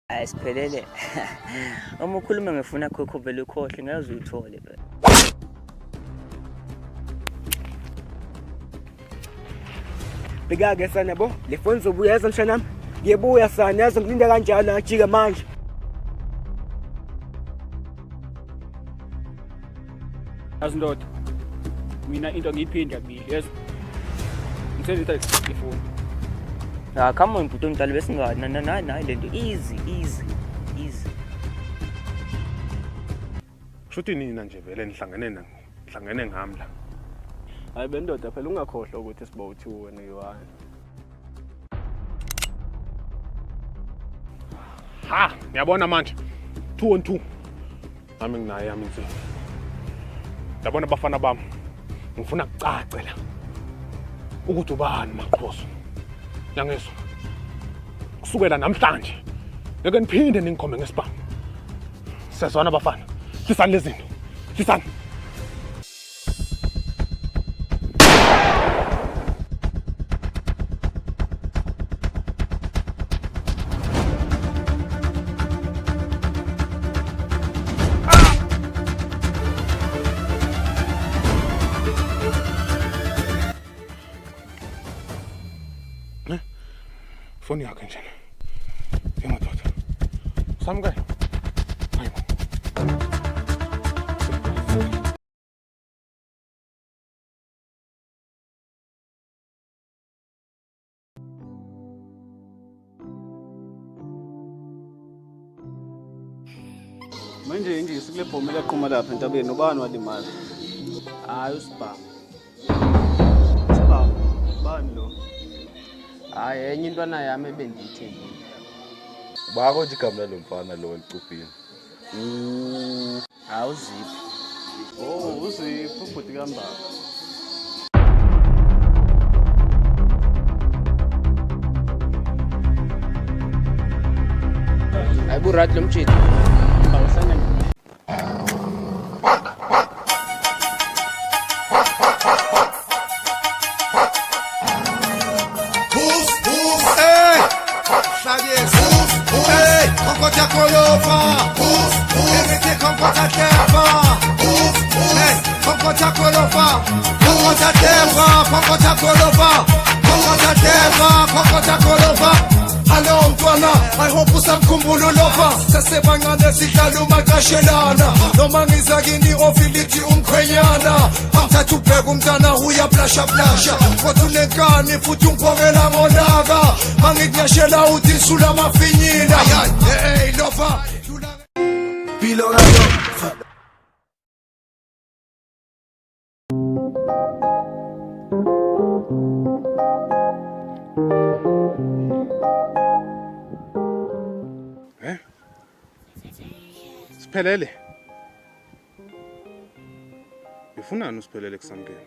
Ayisiphelele. Uma ukhuluma ngefuna khokho vele ukhohle ngeke uyithole phela. Beka-ke sana bo, le phone izobuya yazi mshanami. Ngiyebuya sana yazi ngilinda kanjalo ngajika manje. Yazi ndoda. Mina into ngiyiphinda kabili, yazi. Ngithenisa ifoni. Ah, come on bhuti omdala besingani nayi lento easy. Shuthi nina nje vele nihlangene ngami la. Hayi bendoda phela ungakhohlwa ukuthi siba u2 wena u1. Ha, ngiyabona manje. 2 on 2. Nami nginayo yami insini. Yabona abafana bami. Ngifuna ukucace la. Ukuthi ubani maqhoso. Yangizwa. Kusukela namhlanje ngeke niphinde ningikhombe ngesibhamu. Sezwana abafana. Sisani lezinto. Sisani. Foni yakhe njena. Ngemadoda. Samukela. Hayibo. Manje nje sikule bhomu laqhuma lapha entabeni ubani walimala? Hayi usibhamu. Usibhamu. Bani lo? Hayi enye intwana yami ebendiyithengile. Bako nje igama lomfana lo elicubhini. Awuziphi. Oh, uziphi ubhuti kambaba. Ayiburat lo mtshito. Awusana Hello mntwana, I hope usamkhumbula lova. Sasebancane sidlala umakashelana. Noma ngiza kini ofilithi umkhwenyana. Angithatha ubheka umntana uyaplasha. Kodwa unenkani futhi ungibokela ngonaka. Mangikunyashela uthi nsula mafinyila. Hey lova. Impilo ngayo. Siphelele. Ufunani usiphelele kusamkela?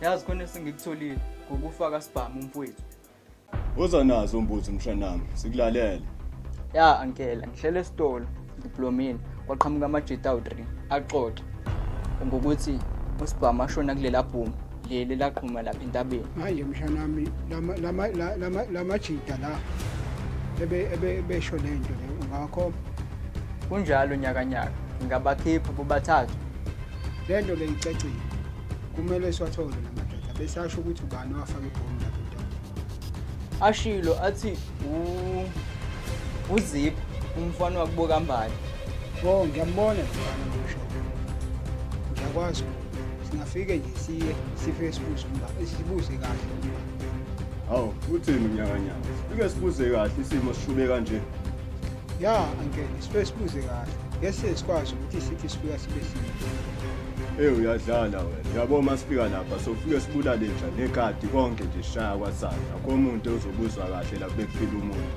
Yazi khona sengikutholile ngokufaka sibhamu umfowethu. Uza nazo umbuzo mshanami, sikulalele. Ya ankela ngihlele esitolo diplomini kwaqhamuka amajita awu3 axoxa ngokuthi usibhamu ashona kulela bhomu leli laqhuma lapha entabeni. Manje mshanami lamajita la ebesho lento le ungakho Kunjalo nyakanyaka ngabakhipha bobathathu. lento le icacile. Kumele siwathole lamadoda bese asho ukuthi ubani wafaka ibhomu lapha entabeni. Ashilo athi uziphi umfana wakuboka mbali. Oh ngiyambona mfana ngisho. Ngiyakwazi singafike nje siFacebook sibuze kahle. Hawu, uthini unyakanyaka? Ike sibuze kahle isimo sishube kanje. Ya angeke sibuze kahle. Ngese sikwazi ukuthi sithi sifika sibe sinye. Uyadlala wena. Yabo masifika lapha sofike sibulale nje nekadi konke nje shaya kwasana. Akho umuntu ozobuzwa kahle la bekuphila umuntu.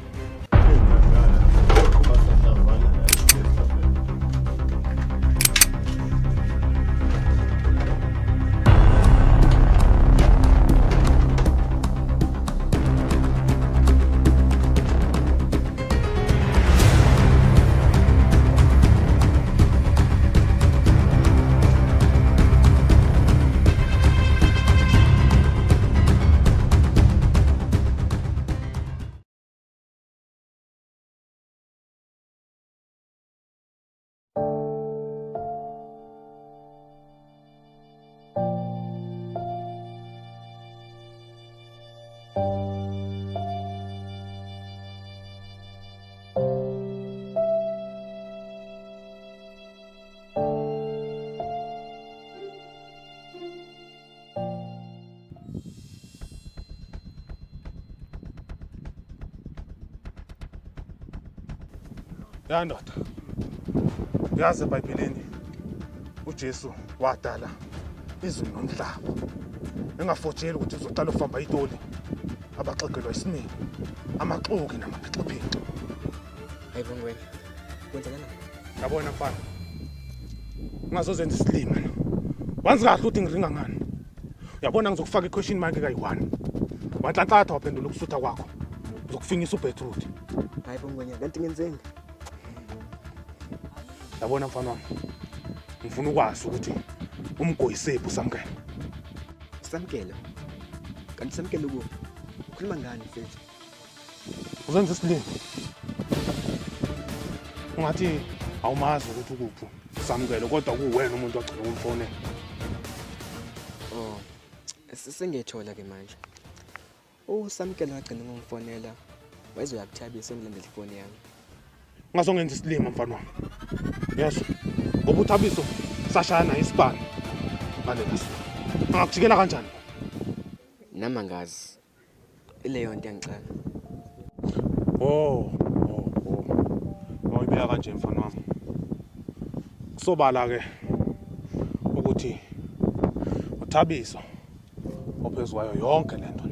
Ya ndoda, yazi eBhayibhelini uJesu wadala izulu nomhlaba. Engafotsheli ukuthi uzotala ufamba itoli abaxegelwa isiningi, amaxoki namaphixiphixi. Hayibo ngwena. Kwenzekani? Yabona mfana. Ungazozenza isilima. Wanzi kahle ukuthi ngiringa ngani. Uyabona ngizokufaka i-question mark kayi-1. Wanhlanhlatha waphendula ukusutha kwakho. Uzokufingisa uBeetroot. Hayibo ngwenya, kanti ngenzeni? Yabona mfana wami. Ngifuna ukwazi ukuthi umgoyisephi uSamkelo. Samkelo. Kanti Samkelo kuphi? Ukhuluma ngani mfethu? Uzenza isilima. Ungathi awumazi ukuthi ukuphi uSamkelo kodwa kuwena umuntu ogcina ukumfonela. Oh. Sengiyethola ke manje. Samkelo wagcina ngomfonela. Wayezoyakuthabisa ngilandela ifoni yami. Ungazongenza isilima mfana wami. Yes. Ngoba uthabiso sashana isibani. Ngaleso. Angakujikela kanjani? Nama ngazi. Ileyo nto yangixaka. Ngoyibeka kanje mfana wami. Kusobala ke ukuthi uthabiso ophezwayo yonke lento.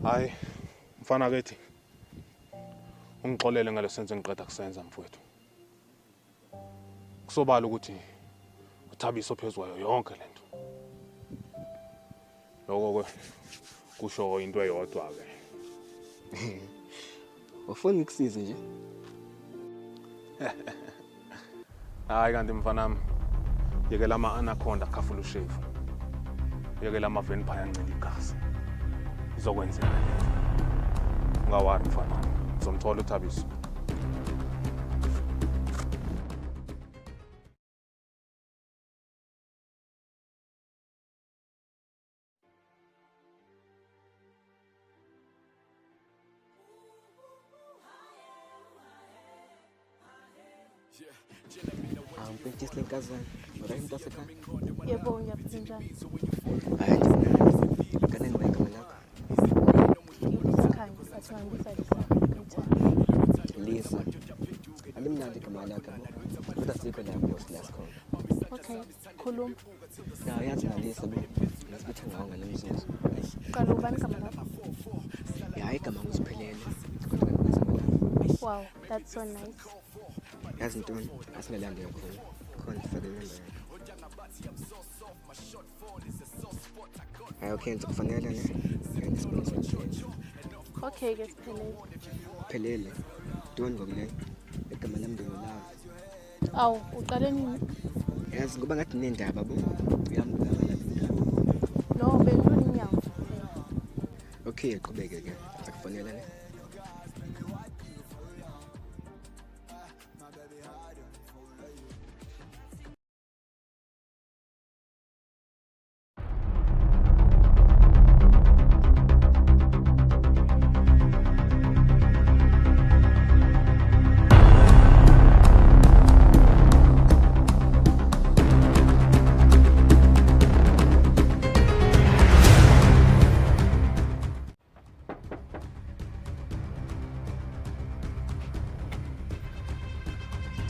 Hayi mfana kethi. Ungixolele ngalesenzo engiqeda kusenza mfowethu. Kusobala ukuthi uthabiso ophezwayo yonke lento. Lokho kusho into eyodwa ke. Ufuna ukusiza nje? Hayi kanti mfana wami. Yekela ama-anaconda khafula ushefu. Yekela ama-vampire ancela igazi. Izokwenzeka lento. Ungawari mfana wami. Ngizomthola uthabiso. Mfethu isilenkazana. Ora into asekhaya. Yebo, ngiyaphila njani? Hayi nje. Kanene bayigama lakho. Ngikhanya sathi ngibisa Lisa. Alimnandi igama lakho. Kodwa sikho la boss last call. Okay, khuluma. Ya yazi nalisa bo. Ngisibitha ngawo ngalemzuzu. Qala ubani igama lakho? Ya igama ngiziphelele. Kodwa ngizama la. Wow, that's so nice. Yazi ntoni asingalande kakhulu. Khona fake number. Hayi okay ngizokufanele ne. Ngisibonisa. Okay, ke siphelele. Phelele. Ntoni ngokule? Igama lami ngilolazi. Awu, uqale nini? Yazi ngoba ngathi nendaba bo. Uyambuka la. No, bengifuna inyama. Okay, qhubeke ke. Akufanele ne.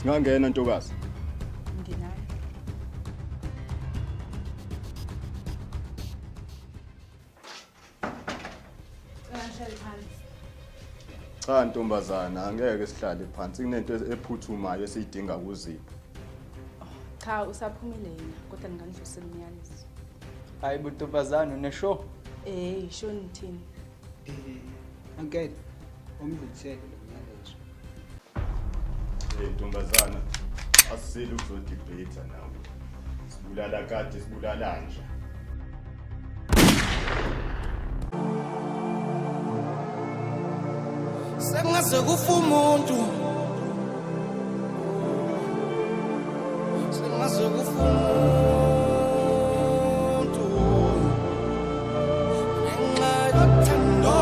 Singangena ntokazi. Nginayo. Cha ntombazana angeke sihlale phansi kunento ephuthumayo esiyidinga kuzipho. Cha usaphumile yena kodwa ngingadlulisela umyalezo. Hayi buntombazana unesho? Isho nithini? Uncle, umdlulisele lo myalezo. Ntombazana asisile ukuzodebate nawe. Sibulala kade sibulala nje. Sengaze kufa umuntu. Sengaze kufa umuntu. Ngenxa yothando.